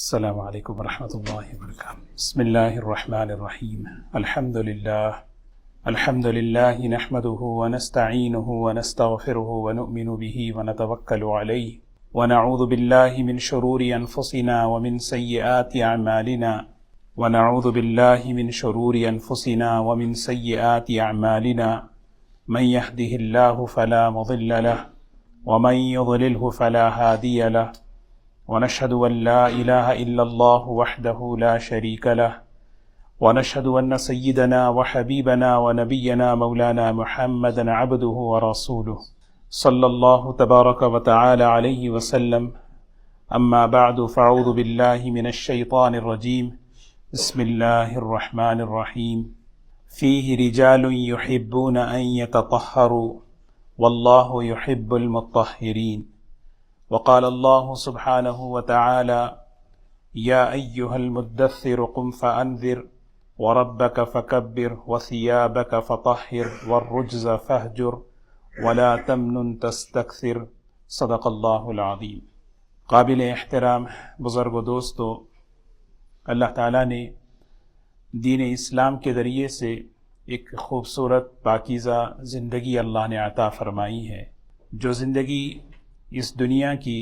السلام علیکم ورحمۃ اللہ وبرکاتہ۔ بسم اللہ الرحمن الرحیم۔ الحمد للہ نحمده ونستعینه ونستغفره ونؤمن به ونتوکل علیہ ونعوذ باللہ من شرور انفسنا ومن سیئات اعمالنا من يهده اللہ فلا مضل له ومن يضلله فلا هادی له ونشهد أن لا إله إلا الله وحده لا شريك له ونشهد أن سيدنا وحبيبنا ونبينا مولانا محمدا عبده ورسوله صلى الله تبارك وتعالى عليه وسلم. أما بعد فأعوذ بالله من الشيطان الرجيم. بسم الله الرحمن الرحيم. فيه رجال يحبون أن يتطهروا والله يحب المطهرين. وقال الله سبحانه وتعالى يا أيها المدثر قم فأنذر وربك فكبر وثيابك فطهر والرجز فاهجر ولا تمنن تستكثر. صدق اللہ العظیم. قابل احترام بزرگ و دوستو، اللہ تعالیٰ نے دین اسلام کے ذریعے سے ایک خوبصورت پاکیزہ زندگی اللہ نے عطا فرمائی ہے، جو زندگی اس دنیا کی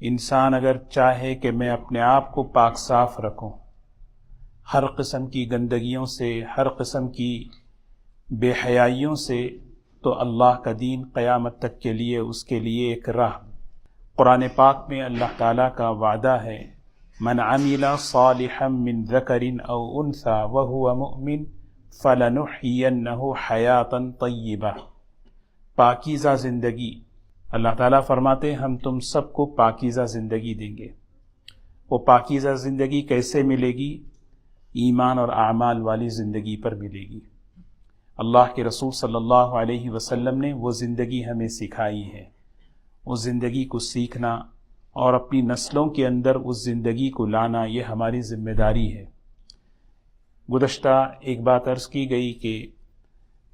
انسان اگر چاہے کہ میں اپنے آپ کو پاک صاف رکھوں ہر قسم کی گندگیوں سے، ہر قسم کی بے حیائیوں سے، تو اللہ کا دین قیامت تک کے لیے اس کے لیے ایک راہ۔ قرآن پاک میں اللہ تعالیٰ کا وعدہ ہے، من عمل صالحا من ذکر او انثى وهو مؤمن فلنحینہ حیاتا طیبہ۔ پاکیزہ زندگی، اللہ تعالیٰ فرماتے ہیں ہم تم سب کو پاکیزہ زندگی دیں گے۔ وہ پاکیزہ زندگی کیسے ملے گی؟ ایمان اور اعمال والی زندگی پر ملے گی۔ اللہ کے رسول صلی اللہ علیہ وسلم نے وہ زندگی ہمیں سکھائی ہے۔ اس زندگی کو سیکھنا اور اپنی نسلوں کے اندر اس زندگی کو لانا، یہ ہماری ذمہ داری ہے۔ گزشتہ ایک بات عرض کی گئی کہ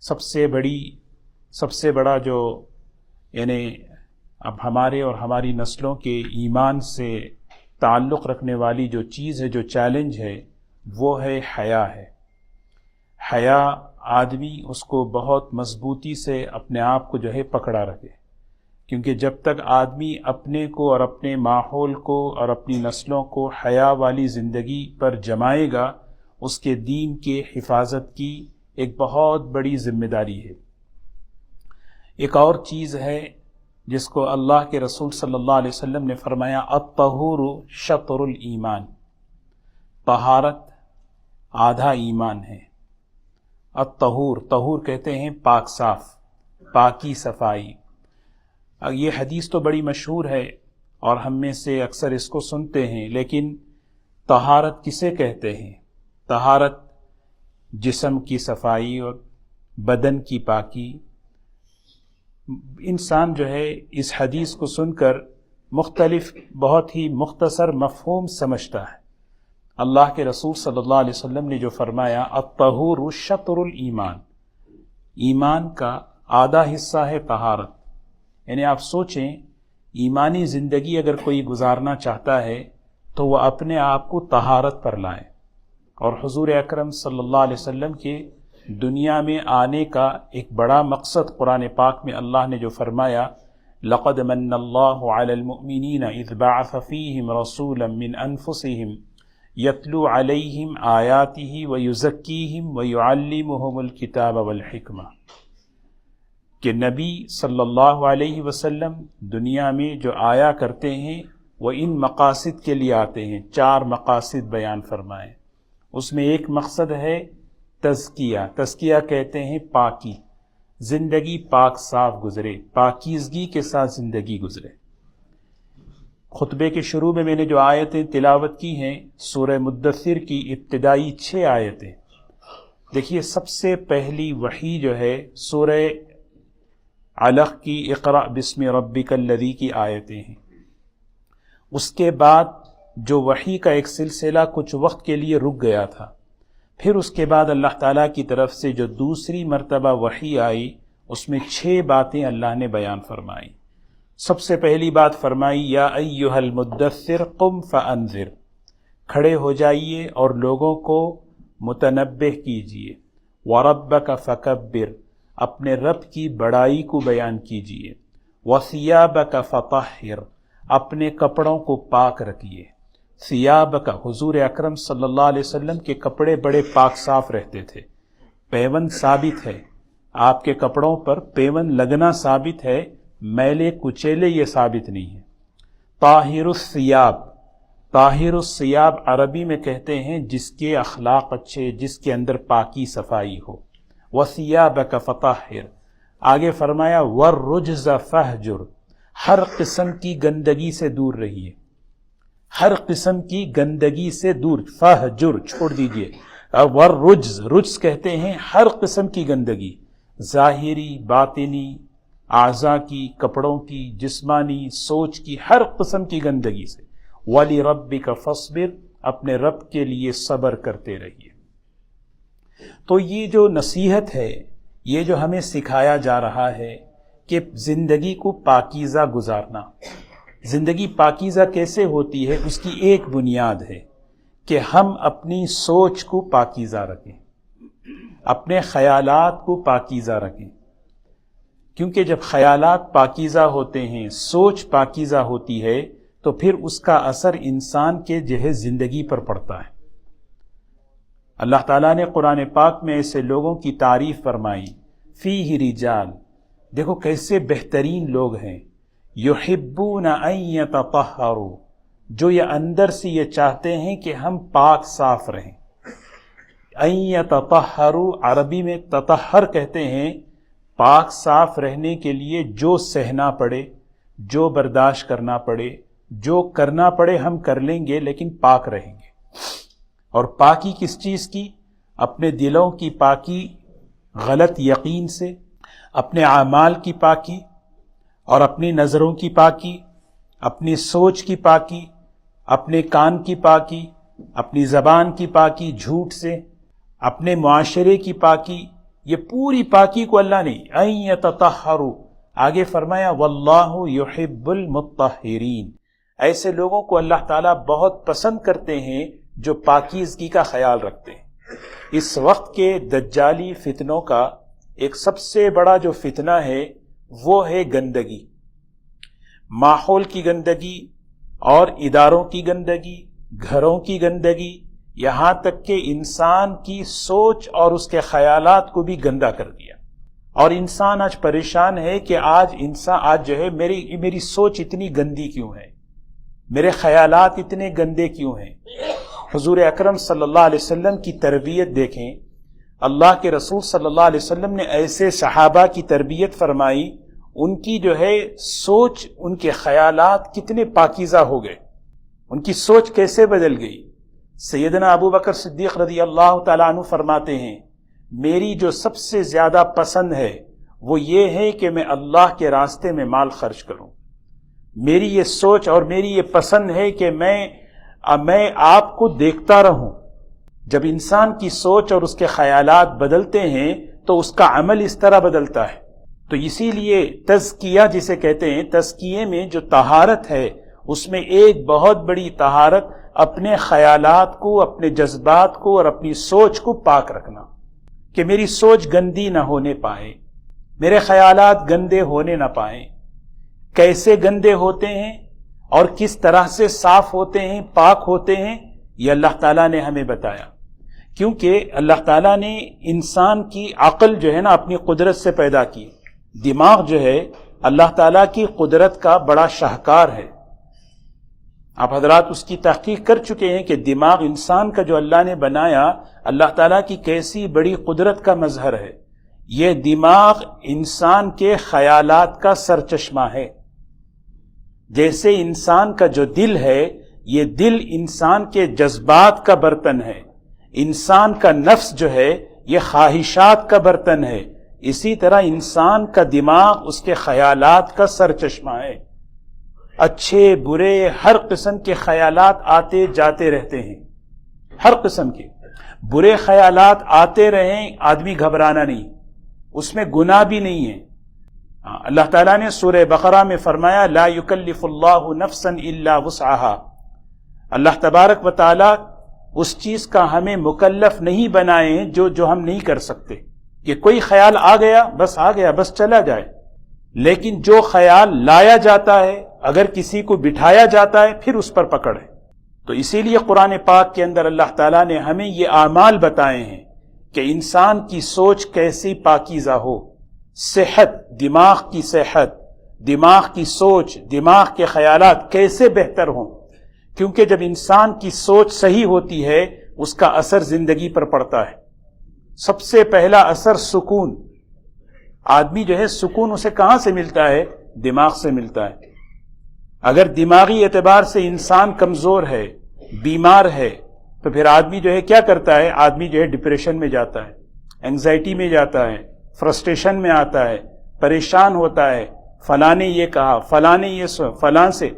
سب سے بڑا جو یعنی اب ہمارے اور ہماری نسلوں کے ایمان سے تعلق رکھنے والی جو چیز ہے، جو چیلنج ہے، وہ ہے حیا ہے۔ حیا آدمی اس کو بہت مضبوطی سے اپنے آپ کو جو ہے پکڑا رکھے، کیونکہ جب تک آدمی اپنے کو اور اپنے ماحول کو اور اپنی نسلوں کو حیا والی زندگی پر جمائے گا، اس کے دین کے حفاظت کی ایک بہت بڑی ذمہ داری ہے۔ ایک اور چیز ہے جس کو اللہ کے رسول صلی اللہ علیہ وسلم نے فرمایا، الطہور شطر الایمان، طہارت آدھا ایمان ہے۔ طہور کہتے ہیں پاک صاف، پاکی صفائی۔ یہ حدیث تو بڑی مشہور ہے اور ہم میں سے اکثر اس کو سنتے ہیں، لیکن طہارت کسے کہتے ہیں؟ طہارت جسم کی صفائی اور بدن کی پاکی۔ انسان جو ہے اس حدیث کو سن کر مختلف بہت ہی مختصر مفہوم سمجھتا ہے۔ اللہ کے رسول صلی اللہ علیہ وسلم نے جو فرمایا، الطہور شطر الایمان، ایمان کا آدھا حصہ ہے طہارت۔ یعنی آپ سوچیں، ایمانی زندگی اگر کوئی گزارنا چاہتا ہے تو وہ اپنے آپ کو طہارت پر لائے۔ اور حضور اکرم صلی اللہ علیہ وسلم کے دنیا میں آنے کا ایک بڑا مقصد قرآن پاک میں اللہ نے جو فرمایا، لَقَدْ مَنَّ اللَّهُ عَلَى الْمُؤْمِنِينَ إِذْ بَعَثَ فِيهِمْ رَسُولًا مِّنْ أَنفُسِهِمْ يَتْلُو عَلَيْهِمْ آيَاتِهِ وَيُزَكِّيهِمْ وَيُعَلِّمُهُمُ الْكِتَابَ وَالْحِكْمَةَ، کہ نبی صلی اللہ علیہ وسلم دنیا میں جو آیا کرتے ہیں وہ ان مقاصد کے لیے آتے ہیں۔ 4 مقاصد بیان فرمائے، اس میں ایک مقصد ہے تزکیہ کہتے ہیں پاکی، زندگی پاک صاف گزرے، پاکیزگی کے ساتھ زندگی گزرے۔ خطبے کے شروع میں نے جو آیتیں تلاوت کی ہیں، سورہ مدثر کی ابتدائی 6 آیتیں، دیکھیے سب سے پہلی وحی جو ہے سورہ علق کی اقرأ بسم ربک الذی کی آیتیں ہیں۔ اس کے بعد جو وحی کا ایک سلسلہ کچھ وقت کے لیے رک گیا تھا، پھر اس کے بعد اللہ تعالیٰ کی طرف سے جو دوسری مرتبہ وحی آئی، اس میں 6 باتیں اللہ نے بیان فرمائی۔ سب سے پہلی بات فرمائی، یا ایھا المدثر قم فانذر، کھڑے ہو جائیے اور لوگوں کو متنبہ کیجیے۔ وَرَبَّكَ فَكَبِّرْ، اپنے رب کی بڑائی کو بیان کیجیے۔ وَثِيَابَكَ فَطَهِّرْ، اپنے کپڑوں کو پاک رکھیے۔ ثیابک، حضور اکرم صلی اللہ علیہ وسلم کے کپڑے بڑے پاک صاف رہتے تھے۔ پیوند ثابت ہے، آپ کے کپڑوں پر پیوند لگنا ثابت ہے، میلے کچیلے یہ ثابت نہیں ہے۔ طاہر الثیاب، طاہر الثیاب عربی میں کہتے ہیں جس کے اخلاق اچھے، جس کے اندر پاکی صفائی ہو۔ وَثِيَابَكَ فَطَهِّرْ، آگے فرمایا وَالرُّجْزَ فَاهْجُرْ، ہر قسم کی گندگی سے دور رہیے، ہر قسم کی گندگی سے دور، فَاهْجُرْ چھوڑ دیجئے۔ وَالرُّجْز، رجز کہتے ہیں ہر قسم کی گندگی، ظاہری، باطنی، اعضاء کی، کپڑوں کی، جسمانی، سوچ کی، ہر قسم کی گندگی سے۔ وَلِرَبِّكَ فَاصْبِرْ، اپنے رب کے لیے صبر کرتے رہیے۔ تو یہ جو نصیحت ہے، یہ جو ہمیں سکھایا جا رہا ہے کہ زندگی کو پاکیزہ گزارنا، زندگی پاکیزہ کیسے ہوتی ہے، اس کی ایک بنیاد ہے کہ ہم اپنی سوچ کو پاکیزہ رکھیں، اپنے خیالات کو پاکیزہ رکھیں، کیونکہ جب خیالات پاکیزہ ہوتے ہیں، سوچ پاکیزہ ہوتی ہے، تو پھر اس کا اثر انسان کے زندگی پر پڑتا ہے۔ اللہ تعالیٰ نے قرآن پاک میں ایسے لوگوں کی تعریف فرمائی، فیہ رجال، دیکھو کیسے بہترین لوگ ہیں، یحبون ان یتطہروا، جو یہ اندر سے یہ چاہتے ہیں کہ ہم پاک صاف رہیں۔ ان یتطہروا عربی میں تطہر کہتے ہیں پاک صاف رہنے کے لیے جو سہنا پڑے، جو برداشت کرنا پڑے، جو کرنا پڑے ہم کر لیں گے لیکن پاک رہیں گے۔ اور پاکی کس چیز کی؟ اپنے دلوں کی پاکی غلط یقین سے، اپنے اعمال کی پاکی، اور اپنی نظروں کی پاکی، اپنی سوچ کی پاکی، اپنے کان کی پاکی، اپنی زبان کی پاکی جھوٹ سے، اپنے معاشرے کی پاکی، یہ پوری پاکی کو اللہ نے ان یتطہروا، آگے فرمایا واللہ یحب المطہرین، ایسے لوگوں کو اللہ تعالیٰ بہت پسند کرتے ہیں جو پاکیزگی کا خیال رکھتے ہیں۔ اس وقت کے دجالی فتنوں کا ایک سب سے بڑا جو فتنہ ہے وہ ہے گندگی، ماحول کی گندگی اور اداروں کی گندگی، گھروں کی گندگی، یہاں تک کہ انسان کی سوچ اور اس کے خیالات کو بھی گندا کر دیا۔ اور انسان آج پریشان ہے کہ آج جو ہے میری سوچ اتنی گندی کیوں ہے، میرے خیالات اتنے گندے کیوں ہیں۔ حضور اکرم صلی اللہ علیہ وسلم کی تربیت دیکھیں، اللہ کے رسول صلی اللہ علیہ وسلم نے ایسے صحابہ کی تربیت فرمائی، ان کی جو ہے سوچ، ان کے خیالات کتنے پاکیزہ ہو گئے، ان کی سوچ کیسے بدل گئی۔ سیدنا ابو بکر صدیق رضی اللہ تعالیٰ عنہ فرماتے ہیں، میری جو سب سے زیادہ پسند ہے وہ یہ ہے کہ میں اللہ کے راستے میں مال خرچ کروں، میری یہ سوچ اور میری یہ پسند ہے کہ میں آپ کو دیکھتا رہوں۔ جب انسان کی سوچ اور اس کے خیالات بدلتے ہیں تو اس کا عمل اس طرح بدلتا ہے۔ تو اسی لیے تزکیہ جسے کہتے ہیں، تزکیے میں جو طہارت ہے اس میں ایک بہت بڑی طہارت اپنے خیالات کو، اپنے جذبات کو اور اپنی سوچ کو پاک رکھنا، کہ میری سوچ گندی نہ ہونے پائے، میرے خیالات گندے ہونے نہ پائیں۔ کیسے گندے ہوتے ہیں اور کس طرح سے صاف ہوتے ہیں، پاک ہوتے ہیں، یہ اللہ تعالیٰ نے ہمیں بتایا، کیونکہ اللہ تعالیٰ نے انسان کی عقل جو ہے نا اپنی قدرت سے پیدا کی۔ دماغ جو ہے اللہ تعالیٰ کی قدرت کا بڑا شاہکار ہے، آپ حضرات اس کی تحقیق کر چکے ہیں کہ دماغ انسان کا جو اللہ نے بنایا، اللہ تعالیٰ کی کیسی بڑی قدرت کا مظہر ہے۔ یہ دماغ انسان کے خیالات کا سرچشمہ ہے، جیسے انسان کا جو دل ہے، یہ دل انسان کے جذبات کا برتن ہے، انسان کا نفس جو ہے یہ خواہشات کا برتن ہے، اسی طرح انسان کا دماغ اس کے خیالات کا سرچشمہ ہے۔ اچھے برے ہر قسم کے خیالات آتے جاتے رہتے ہیں، ہر قسم کے برے خیالات آتے رہیں، آدمی گھبرانا نہیں، اس میں گناہ بھی نہیں ہے۔ اللہ تعالیٰ نے سورہ بقرہ میں فرمایا لا یکلف اللہ نفسا الا وسعها، اللہ تبارک و تعالی اس چیز کا ہمیں مکلف نہیں بنائے ہیں جو ہم نہیں کر سکتے، کہ کوئی خیال آ گیا بس چلا جائے، لیکن جو خیال لایا جاتا ہے، اگر کسی کو بٹھایا جاتا ہے، پھر اس پر پکڑ ہے۔ تو اسی لیے قرآن پاک کے اندر اللہ تعالیٰ نے ہمیں یہ اعمال بتائے ہیں کہ انسان کی سوچ کیسی پاکیزہ ہو، صحت، دماغ کی صحت، دماغ کی سوچ، دماغ کے خیالات کیسے بہتر ہوں، کیونکہ جب انسان کی سوچ صحیح ہوتی ہے اس کا اثر زندگی پر پڑتا ہے۔ سب سے پہلا اثر سکون۔ آدمی جو ہے سکون اسے کہاں سے ملتا ہے؟ دماغ سے ملتا ہے۔ اگر دماغی اعتبار سے انسان کمزور ہے، بیمار ہے، تو پھر آدمی جو ہے کیا کرتا ہے؟ آدمی جو ہے ڈپریشن میں جاتا ہے، اینگزائٹی میں جاتا ہے، فرسٹریشن میں آتا ہے، پریشان ہوتا ہے، فلاں نے یہ کہا، فلاں نے یہ فلاں سے۔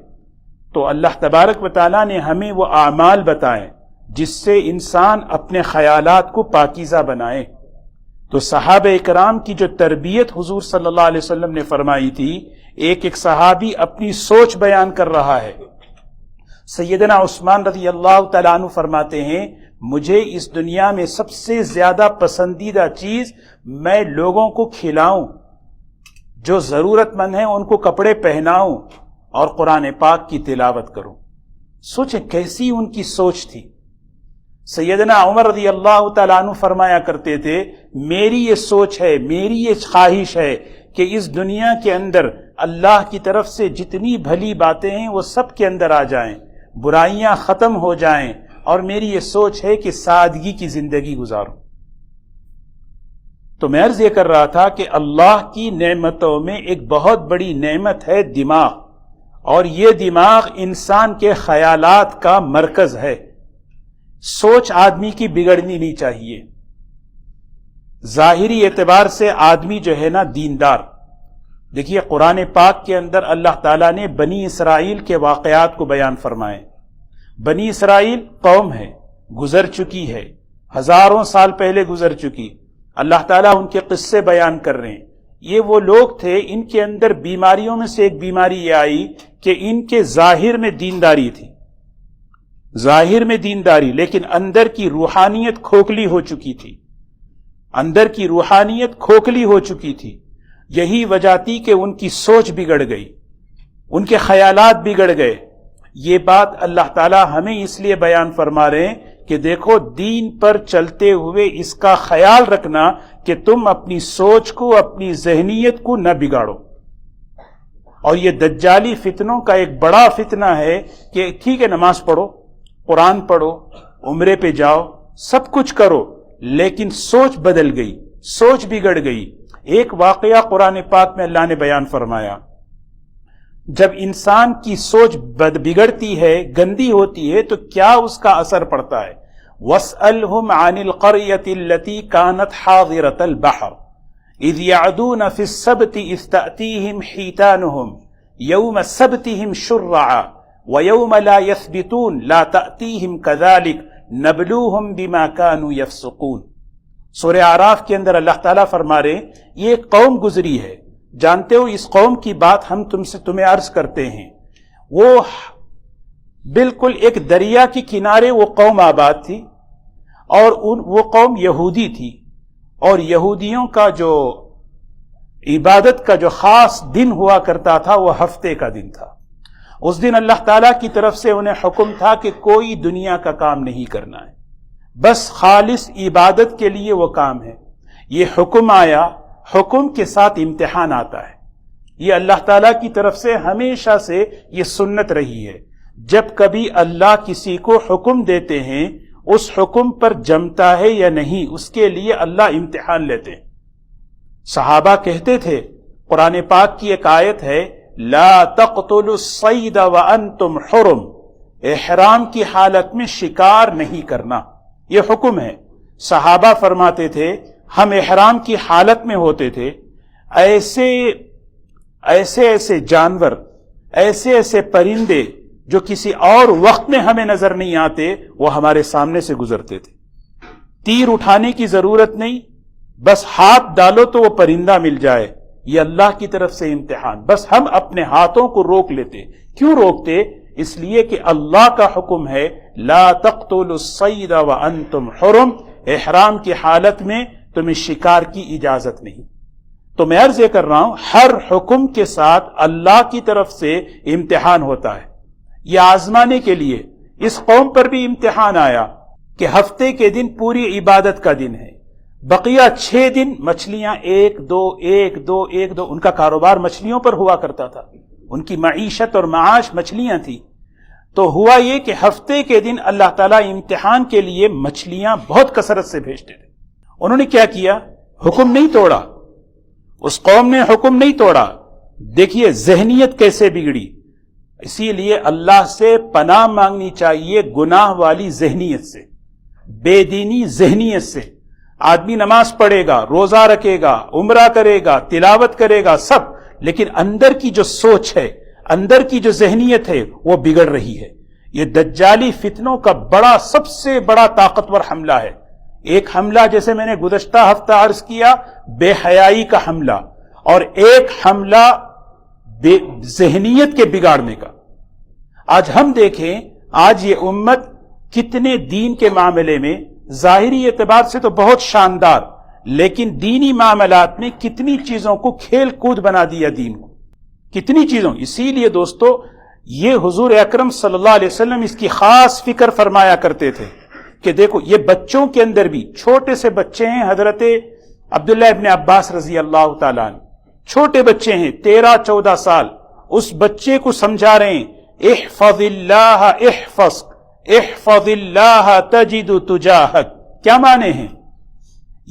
تو اللہ تبارک و تعالیٰ نے ہمیں وہ اعمال بتائے جس سے انسان اپنے خیالات کو پاکیزہ بنائے۔ تو صحابہ اکرام کی جو تربیت حضور صلی اللہ علیہ وسلم نے فرمائی تھی، ایک صحابی اپنی سوچ بیان کر رہا ہے۔ سیدنا عثمان رضی اللہ تعالیٰ عنہ فرماتے ہیں، مجھے اس دنیا میں سب سے زیادہ پسندیدہ چیز میں لوگوں کو کھلاؤں، جو ضرورت مند ہیں ان کو کپڑے پہناؤں اور قرآن پاک کی تلاوت کروں۔ سوچیں کیسی ان کی سوچ تھی۔ سیدنا عمر رضی اللہ تعالیٰ عنہ فرمایا کرتے تھے، میری یہ سوچ ہے، میری یہ خواہش ہے کہ اس دنیا کے اندر اللہ کی طرف سے جتنی بھلی باتیں ہیں وہ سب کے اندر آ جائیں، برائیاں ختم ہو جائیں، اور میری یہ سوچ ہے کہ سادگی کی زندگی گزاروں۔ تو میں عرض یہ کر رہا تھا کہ اللہ کی نعمتوں میں ایک بہت بڑی نعمت ہے دماغ، اور یہ دماغ انسان کے خیالات کا مرکز ہے۔ سوچ آدمی کی بگڑنی نہیں چاہیے۔ ظاہری اعتبار سے آدمی جو ہے نا دیندار، دیکھیے قرآن پاک کے اندر اللہ تعالیٰ نے بنی اسرائیل کے واقعات کو بیان فرمائے۔ بنی اسرائیل قوم ہے، گزر چکی ہے، ہزاروں سال پہلے گزر چکی، اللہ تعالیٰ ان کے قصے بیان کر رہے ہیں۔ یہ وہ لوگ تھے، ان کے اندر بیماریوں میں سے ایک بیماری یہ آئی کہ ان کے ظاہر میں دینداری تھی، ظاہر میں دینداری، لیکن اندر کی روحانیت کھوکھلی ہو چکی تھی، اندر کی روحانیت کھوکھلی ہو چکی تھی۔ یہی وجہ تھی کہ ان کی سوچ بگڑ گئی، ان کے خیالات بگڑ گئے۔ یہ بات اللہ تعالیٰ ہمیں اس لیے بیان فرما رہے ہیں کہ دیکھو دین پر چلتے ہوئے اس کا خیال رکھنا کہ تم اپنی سوچ کو، اپنی ذہنیت کو نہ بگاڑو۔ اور یہ دجالی فتنوں کا ایک بڑا فتنہ ہے کہ ٹھیک ہے نماز پڑھو، قرآن پڑھو، عمرے پہ جاؤ، سب کچھ کرو، لیکن سوچ بدل گئی، سوچ بگڑ گئی۔ ایک واقعہ قرآن پاک میں اللہ نے بیان فرمایا، جب انسان کی سوچ بگڑتی ہے، گندی ہوتی ہے، تو کیا اس کا اثر پڑتا ہے؟ وَاسْأَلْهُمْ عَنِ الْقَرْيَةِ الَّتِي كَانَتْ حَاضِرَةَ الْبَحْرِ إِذْ يَعْدُونَ فِي السَّبْتِ إِذْ تَأْتِيهِمْ حِيتَانُهُمْ يَوْمَ سَبْتِهِمْ شُرَّعًا وَيَوْمَ لَا يَثْبِتُونَ لَا تَأْتِيهِمْ كَذَلِكَ نَبْلُوهُمْ بِمَا كَانُوا يَفْسُقُونَ۔ سورہ اعراف کے اندر اللہ تعالیٰ فرما رہے ہیں، یہ ایک قوم گزری ہے، جانتے ہو اس قوم کی بات ہم تمہیں عرض کرتے ہیں۔ وہ بالکل ایک دریا کے کنارے وہ قوم آباد تھی، اور وہ قوم یہودی تھی، اور یہودیوں کا جو عبادت کا جو خاص دن ہوا کرتا تھا وہ ہفتے کا دن تھا۔ اس دن اللہ تعالیٰ کی طرف سے انہیں حکم تھا کہ کوئی دنیا کا کام نہیں کرنا ہے، بس خالص عبادت کے لیے وہ کام ہے۔ یہ حکم آیا، حکم کے ساتھ امتحان آتا ہے۔ یہ اللہ تعالیٰ کی طرف سے ہمیشہ سے یہ سنت رہی ہے، جب کبھی اللہ کسی کو حکم دیتے ہیں اس حکم پر جمتا ہے یا نہیں، اس کے لیے اللہ امتحان لیتے ہیں۔ صحابہ کہتے تھے، قرآن پاک کی ایک آیت ہے، لا تقتلوا الصید وانتم حرم، احرام کی حالت میں شکار نہیں کرنا، یہ حکم ہے۔ صحابہ فرماتے تھے ہم احرام کی حالت میں ہوتے تھے، ایسے ایسے جانور، ایسے پرندے جو کسی اور وقت میں ہمیں نظر نہیں آتے وہ ہمارے سامنے سے گزرتے تھے۔ تیر اٹھانے کی ضرورت نہیں، بس ہاتھ ڈالو تو وہ پرندہ مل جائے، یہ اللہ کی طرف سے امتحان۔ بس ہم اپنے ہاتھوں کو روک لیتے۔ کیوں روکتے؟ اس لیے کہ اللہ کا حکم ہے لا تقتلوا الصید وانتم حرم، احرام کی حالت میں تمہیں شکار کی اجازت نہیں۔ تو میں عرض یہ کر رہا ہوں، ہر حکم کے ساتھ اللہ کی طرف سے امتحان ہوتا ہے، یہ آزمانے کے لیے۔ اس قوم پر بھی امتحان آیا کہ ہفتے کے دن پوری عبادت کا دن ہے، بقیہ 6 دن مچھلیاں ایک دو ان کا کاروبار مچھلیوں پر ہوا کرتا تھا، ان کی معیشت اور معاش مچھلیاں تھی۔ تو ہوا یہ کہ ہفتے کے دن اللہ تعالیٰ امتحان کے لیے مچھلیاں بہت کثرت سے بھیجتے تھے۔ انہوں نے کیا کیا؟ حکم نہیں توڑا، اس قوم نے حکم نہیں توڑا۔ دیکھیے ذہنیت کیسے بگڑی۔ اسی لیے اللہ سے پناہ مانگنی چاہیے گناہ والی ذہنیت سے، بے دینی ذہنیت سے۔ آدمی نماز پڑھے گا، روزہ رکھے گا، عمرہ کرے گا، تلاوت کرے گا، سب، لیکن اندر کی جو سوچ ہے، اندر کی جو ذہنیت ہے وہ بگڑ رہی ہے۔ یہ دجالی فتنوں کا سب سے بڑا طاقتور حملہ ہے۔ ایک حملہ جیسے میں نے گزشتہ ہفتہ عرض کیا بے حیائی کا حملہ، اور ایک حملہ ذہنیت کے بگاڑنے کا۔ آج ہم دیکھیں، آج یہ امت کتنے دین کے معاملے میں ظاہری اعتبار سے تو بہت شاندار، لیکن دینی معاملات میں کتنی چیزوں کو کھیل کود بنا دیا دین کو، کتنی چیزوں۔ اسی لیے دوستو یہ حضور اکرم صلی اللہ علیہ وسلم اس کی خاص فکر فرمایا کرتے تھے کہ دیکھو یہ بچوں کے اندر بھی، چھوٹے سے بچے ہیں، حضرت عبداللہ ابن عباس رضی اللہ تعالیٰ عنہ، چھوٹے بچے ہیں 13-14 سال، اس بچے کو سمجھا رہے ہیں احفظ اللہ احفظ اللہ تجد تجاہک۔ کیا معنی ہیں؟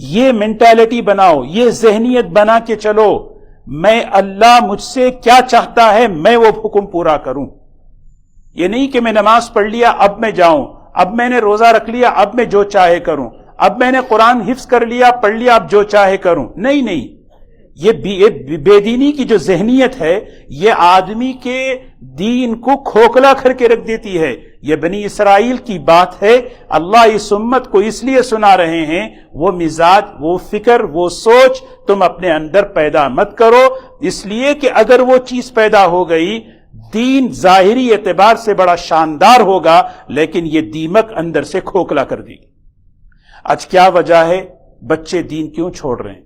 یہ مینٹالٹی بناؤ، یہ ذہنیت بنا کے چلو، میں اللہ مجھ سے کیا چاہتا ہے میں وہ حکم پورا کروں۔ یہ نہیں کہ میں نماز پڑھ لیا اب میں جاؤں، اب میں نے روزہ رکھ لیا اب میں جو چاہے کروں، اب میں نے قرآن حفظ کر لیا پڑھ لیا اب جو چاہے کروں۔ نہیں، یہ بے دینی کی جو ذہنیت ہے یہ آدمی کے دین کو کھوکھلا کر کے رکھ دیتی ہے۔ یہ بنی اسرائیل کی بات ہے، اللہ اس امت کو اس لیے سنا رہے ہیں، وہ مزاج، وہ فکر، وہ سوچ تم اپنے اندر پیدا مت کرو، اس لیے کہ اگر وہ چیز پیدا ہو گئی دین ظاہری اعتبار سے بڑا شاندار ہوگا، لیکن یہ دیمک اندر سے کھوکھلا کر دی۔ آج کیا وجہ ہے بچے دین کیوں چھوڑ رہے ہیں؟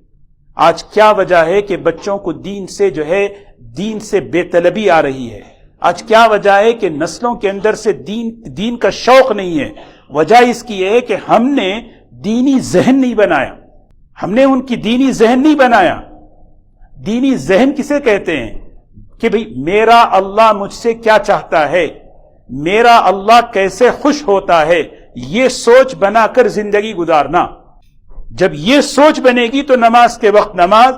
آج کیا وجہ ہے کہ بچوں کو دین سے بے طلبی آ رہی ہے؟ آج کیا وجہ ہے کہ نسلوں کے اندر سے دین کا شوق نہیں ہے؟ وجہ اس کی ہے کہ ہم نے دینی ذہن نہیں بنایا، ہم نے ان کی دینی ذہن نہیں بنایا۔ دینی ذہن کسے کہتے ہیں؟ کہ بھئی میرا اللہ مجھ سے کیا چاہتا ہے، میرا اللہ کیسے خوش ہوتا ہے، یہ سوچ بنا کر زندگی گزارنا۔ جب یہ سوچ بنے گی تو نماز کے وقت نماز،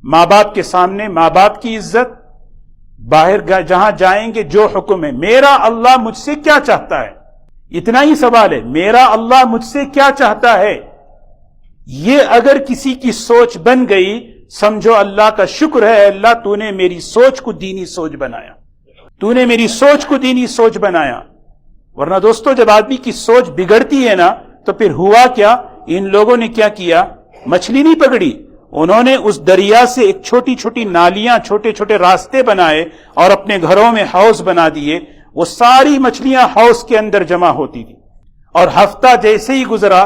ماں باپ کے سامنے ماں باپ کی عزت، باہر جہاں جائیں گے جو حکم ہے، میرا اللہ مجھ سے کیا چاہتا ہے، اتنا ہی سوال ہے، میرا اللہ مجھ سے کیا چاہتا ہے۔ یہ اگر کسی کی سوچ بن گئی، سمجھو اللہ کا شکر ہے، اللہ تو نے میری سوچ کو دینی سوچ بنایا، تو نے میری سوچ کو دینی سوچ بنایا۔ ورنہ دوستو جب آدمی کی سوچ بگڑتی ہے نا تو پھر ہوا کیا؟ ان لوگوں نے کیا کیا؟ مچھلی نہیں پکڑی، انہوں نے اس دریا سے ایک چھوٹی چھوٹی نالیاں، چھوٹے چھوٹے راستے بنائے اور اپنے گھروں میں حوض بنا دیے۔ وہ ساری مچھلیاں حوض کے اندر جمع ہوتی تھی، اور ہفتہ جیسے ہی گزرا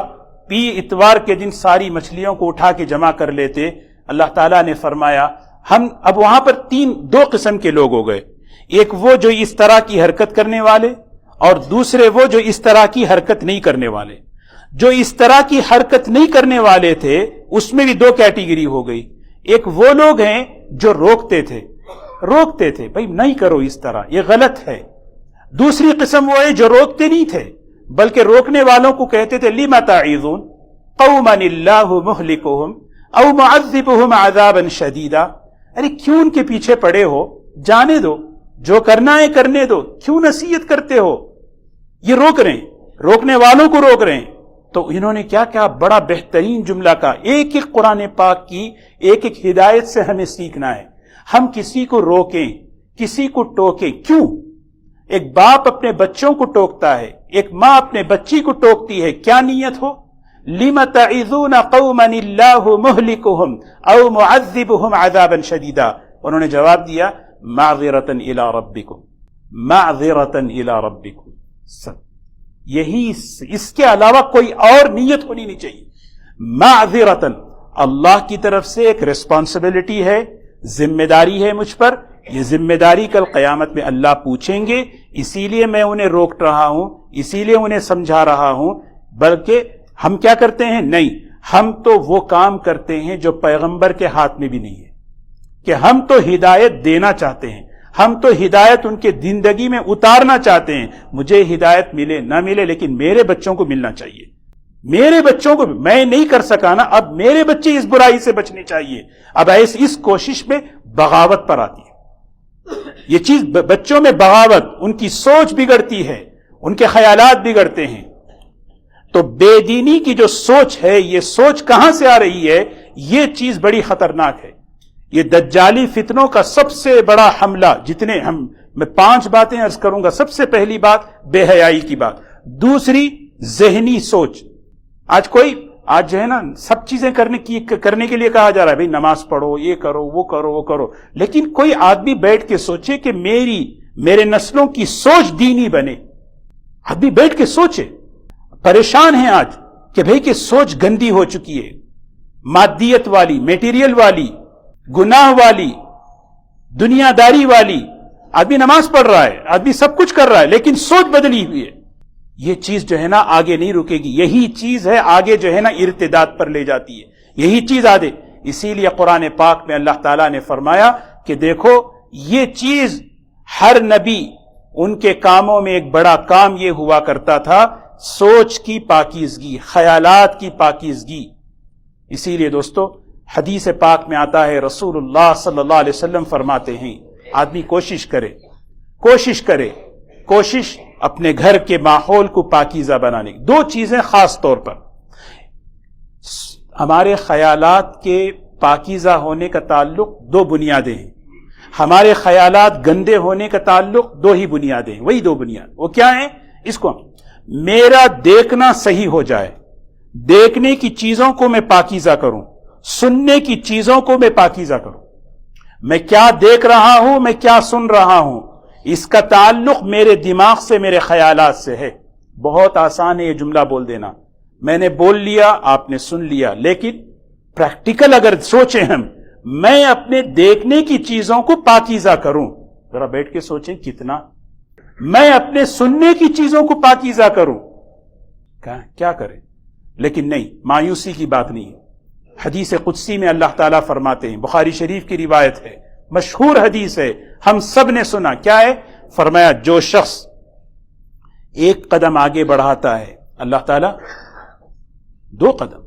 اتوار کے دن ساری مچھلیوں کو اٹھا کے جمع کر لیتے۔ اللہ تعالیٰ نے فرمایا ہم اب وہاں پر دو قسم کے لوگ ہو گئے، ایک وہ جو اس طرح کی حرکت کرنے والے، اور دوسرے وہ جو اس طرح کی حرکت نہیں کرنے والے۔ جو اس طرح کی حرکت نہیں کرنے والے تھے اس میں بھی 2 کیٹیگری ہو گئی۔ ایک وہ لوگ ہیں جو روکتے تھے بھائی نہیں کرو اس طرح، یہ غلط ہے۔ دوسری قسم وہ ہے جو روکتے نہیں تھے بلکہ روکنے والوں کو کہتے تھے لِمَ تَعِظُونَ قَوْمًا اللَّهُ مُهْلِكُهُمْ أَوْ مُعَذِّبُهُمْ عَذَابًا شَدِيدًا۔ ارے کیوں ان کے پیچھے پڑے ہو، جانے دو، جو کرنا ہے کرنے دو، کیوں نصیحت کرتے ہو؟ یہ روک رہے ہیں، روکنے والوں کو روک رہے ہیں۔ تو انہوں نے کیا کہا؟ بڑا بہترین جملہ کا، ایک ایک قرآن پاک کی ایک ایک ہدایت سے ہمیں سیکھنا ہے۔ ہم کسی کو روکیں، کسی کو ٹوکیں، کیوں؟ ایک باپ اپنے بچوں کو ٹوکتا ہے، ایک ماں اپنے بچی کو ٹوکتی ہے، کیا نیت ہو؟ لِمَ تَعِظُونَ قَوْمًا اللَّهُ مُهْلِكُهُمْ أَوْ مُعَذِّبُهُمْ عَذَابًا شَدِيدًا۔ انہوں نے جواب دیا مَعْذِرَةً إِلَىٰ رَبِّكُمْ، معذرتن الی ربکم، یہی، اس کے علاوہ کوئی اور نیت ہونی نہیں چاہیے. معذرتن، اللہ کی طرف سے ایک ریسپانسبلٹی ہے، ذمہ داری ہے مجھ پر، یہ ذمہ داری کل قیامت میں اللہ پوچھیں گے، اسی لیے میں انہیں روک رہا ہوں، اسی لیے انہیں سمجھا رہا ہوں. بلکہ ہم کیا کرتے ہیں؟ نہیں، ہم تو وہ کام کرتے ہیں جو پیغمبر کے ہاتھ میں بھی نہیں ہے، کہ ہم تو ہدایت دینا چاہتے ہیں، ہم تو ہدایت ان کے زندگی میں اتارنا چاہتے ہیں. مجھے ہدایت ملے نہ ملے لیکن میرے بچوں کو ملنا چاہیے، میرے بچوں کو، میں نہیں کر سکا نا، اب میرے بچے اس برائی سے بچنے چاہیے. اب اس کوشش میں بغاوت پر آتی ہے، یہ چیز بچوں میں بغاوت، ان کی سوچ بگڑتی ہے، ان کے خیالات بگڑتے ہیں. تو بے دینی کی جو سوچ ہے، یہ سوچ کہاں سے آ رہی ہے؟ یہ چیز بڑی خطرناک ہے. یہ دجالی فتنوں کا سب سے بڑا حملہ، جتنے میں 5 باتیں عرض کروں گا. سب سے پہلی بات بے حیائی کی بات، دوسری ذہنی سوچ. آج جو ہے نا سب چیزیں کرنے کے لیے کہا جا رہا ہے، بھئی نماز پڑھو، یہ کرو، وہ کرو، وہ کرو، لیکن کوئی آدمی بیٹھ کے سوچے کہ میرے نسلوں کی سوچ دینی بنے. آدمی بیٹھ کے سوچے. پریشان ہیں آج کہ بھئی کہ سوچ گندی ہو چکی ہے، مادیت والی، میٹیریل والی، گناہ والی، دنیا داری والی. آدمی نماز پڑھ رہا ہے، آدمی سب کچھ کر رہا ہے، لیکن سوچ بدلی ہوئی ہے. یہ چیز جو ہے نا آگے نہیں رکے گی. یہی چیز ہے آگے جو ہے نا ارتداد پر لے جاتی ہے. یہی چیز آگے. اسی لیے قرآن پاک میں اللہ تعالیٰ نے فرمایا کہ دیکھو یہ چیز ہر نبی، ان کے کاموں میں ایک بڑا کام یہ ہوا کرتا تھا، سوچ کی پاکیزگی، خیالات کی پاکیزگی. اسی لیے دوستو حدیث پاک میں آتا ہے، رسول اللہ صلی اللہ علیہ وسلم فرماتے ہیں آدمی کوشش کوشش اپنے گھر کے ماحول کو پاکیزہ بنانے کی. 2 چیزیں خاص طور پر، ہمارے خیالات کے پاکیزہ ہونے کا تعلق 2 بنیادیں ہیں. ہمارے خیالات گندے ہونے کا تعلق 2 ہی بنیادیں ہیں. وہی 2 بنیاد، وہ کیا ہیں؟ اس کو میرا دیکھنا صحیح ہو جائے، دیکھنے کی چیزوں کو میں پاکیزہ کروں، سننے کی چیزوں کو میں پاکیزہ کروں. میں کیا دیکھ رہا ہوں، میں کیا سن رہا ہوں، اس کا تعلق میرے دماغ سے، میرے خیالات سے ہے. بہت آسان ہے یہ جملہ بول دینا، میں نے بول لیا، آپ نے سن لیا. لیکن پریکٹیکل اگر سوچیں میں اپنے دیکھنے کی چیزوں کو پاکیزہ کروں. ذرا بیٹھ کے سوچیں کتنا. میں اپنے سننے کی چیزوں کو پاکیزہ کروں، کیا کریں؟ لیکن نہیں، مایوسی کی بات نہیں ہے. حدیث قدسی میں اللہ تعالیٰ فرماتے ہیں، بخاری شریف کی روایت ہے، مشہور حدیث ہے، ہم سب نے سنا. کیا ہے؟ فرمایا جو شخص 1 قدم آگے بڑھاتا ہے، اللہ تعالیٰ 2 قدم.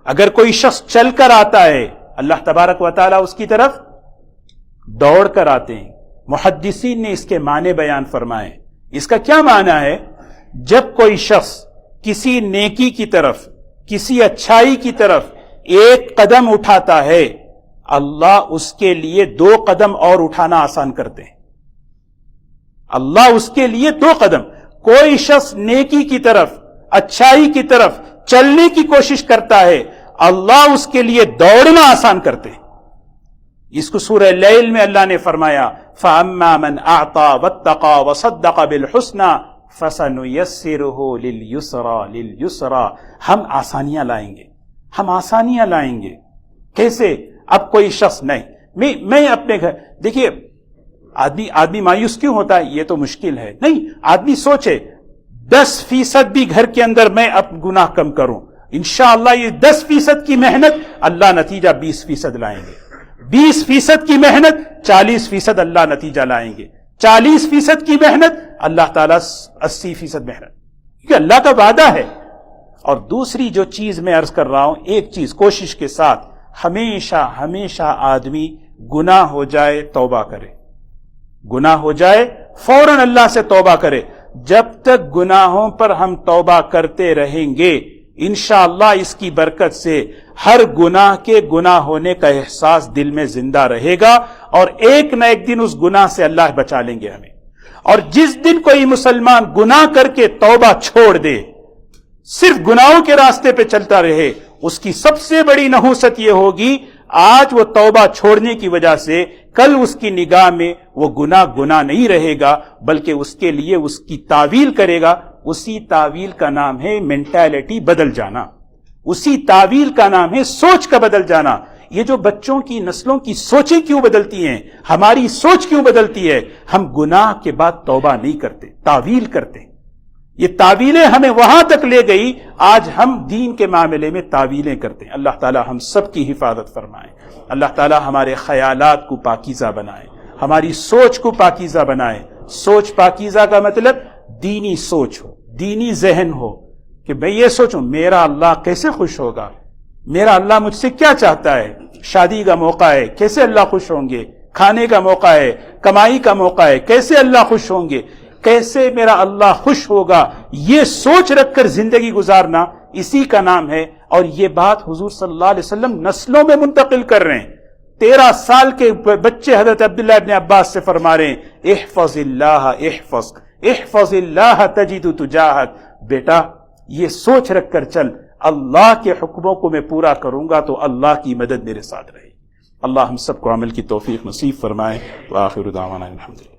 اگر کوئی شخص چل کر آتا ہے، اللہ تبارک و تعالیٰ اس کی طرف دوڑ کر آتے ہیں. محدثین نے اس کے معنی بیان فرمائے. اس کا کیا معنی ہے؟ جب کوئی شخص کسی نیکی کی طرف، کسی اچھائی کی طرف 1 قدم اٹھاتا ہے، اللہ اس کے لیے 2 قدم اور اٹھانا آسان کرتے ہیں. اللہ اس کے لیے 2 قدم. کوئی شخص نیکی کی طرف، اچھائی کی طرف چلنے کی کوشش کرتا ہے، اللہ اس کے لیے دوڑنا آسان کرتے ہیں. اس کو سورہ لیل میں اللہ نے فرمایا فَأَمَّا مَنْ أَعْطَى وَاتَّقَى وَصَدَّقَ بِالْحُسْنَى فَسَنُيَسِّرُهُ لِلْيُسْرَى. ہم آسانیاں لائیں گے. کیسے؟ اب کوئی شخص نہیں، میں اپنے گھر، دیکھیے آدمی مایوس کیوں ہوتا ہے؟ یہ تو مشکل ہے. نہیں، آدمی سوچے 10% بھی گھر کے اندر میں اب گناہ کم کروں، انشاءاللہ یہ 10% کی محنت اللہ نتیجہ 20% لائیں گے. 20% کی محنت 40% اللہ نتیجہ لائیں گے. 40% کی محنت اللہ تعالیٰ 80% محنت، کیونکہ اللہ کا وعدہ ہے. اور دوسری جو چیز میں عرض کر رہا ہوں، ایک چیز کوشش کے ساتھ ہمیشہ آدمی گناہ ہو جائے توبہ کرے، گناہ ہو جائے فوراً اللہ سے توبہ کرے. جب تک گناہوں پر ہم توبہ کرتے رہیں گے، انشاءاللہ اس کی برکت سے ہر گناہ کے گناہ ہونے کا احساس دل میں زندہ رہے گا، اور ایک نہ ایک دن اس گناہ سے اللہ بچا لیں گے ہمیں. اور جس دن کوئی مسلمان گناہ کر کے توبہ چھوڑ دے، صرف گناہوں کے راستے پہ چلتا رہے، اس کی سب سے بڑی نحوست یہ ہوگی آج وہ توبہ چھوڑنے کی وجہ سے کل اس کی نگاہ میں وہ گناہ نہیں رہے گا، بلکہ اس کے لیے اس کی تعویل کرے گا. اسی تعویل کا نام ہے مینٹالٹی بدل جانا، اسی تعویل کا نام ہے سوچ کا بدل جانا. یہ جو بچوں کی نسلوں کی سوچیں کیوں بدلتی ہیں، ہماری سوچ کیوں بدلتی ہے؟ ہم گناہ کے بعد توبہ نہیں کرتے، تعویل کرتے. یہ تعویلیں ہمیں وہاں تک لے گئی، آج ہم دین کے معاملے میں تعویلیں کرتے ہیں. اللہ تعالی ہم سب کی حفاظت فرمائے. اللہ تعالی ہمارے خیالات کو پاکیزہ بنائے، ہماری سوچ کو پاکیزہ بنائے. سوچ پاکیزہ کا مطلب دینی سوچ ہو، دینی ذہن ہو، کہ میں یہ سوچوں میرا اللہ کیسے خوش ہوگا، میرا اللہ مجھ سے کیا چاہتا ہے. شادی کا موقع ہے، کیسے اللہ خوش ہوں گے. کھانے کا موقع ہے، کمائی کا موقع ہے، کیسے اللہ خوش ہوں گے، کیسے میرا اللہ خوش ہوگا. یہ سوچ رکھ کر زندگی گزارنا، اسی کا نام ہے. اور یہ بات حضور صلی اللہ علیہ وسلم نسلوں میں منتقل کر رہے ہیں. 13 سال کے بچے حضرت عبداللہ ابن عباس سے فرما رہے ہیں احفظ اللہ احفظ اللہ تجد تجاہک. بیٹا یہ سوچ رکھ کر چل، اللہ کے حکموں کو میں پورا کروں گا تو اللہ کی مدد میرے ساتھ رہے. اللہ ہم سب کو عمل کی توفیق نصیب فرمائے. وآخر دعوانا الحمدللہ.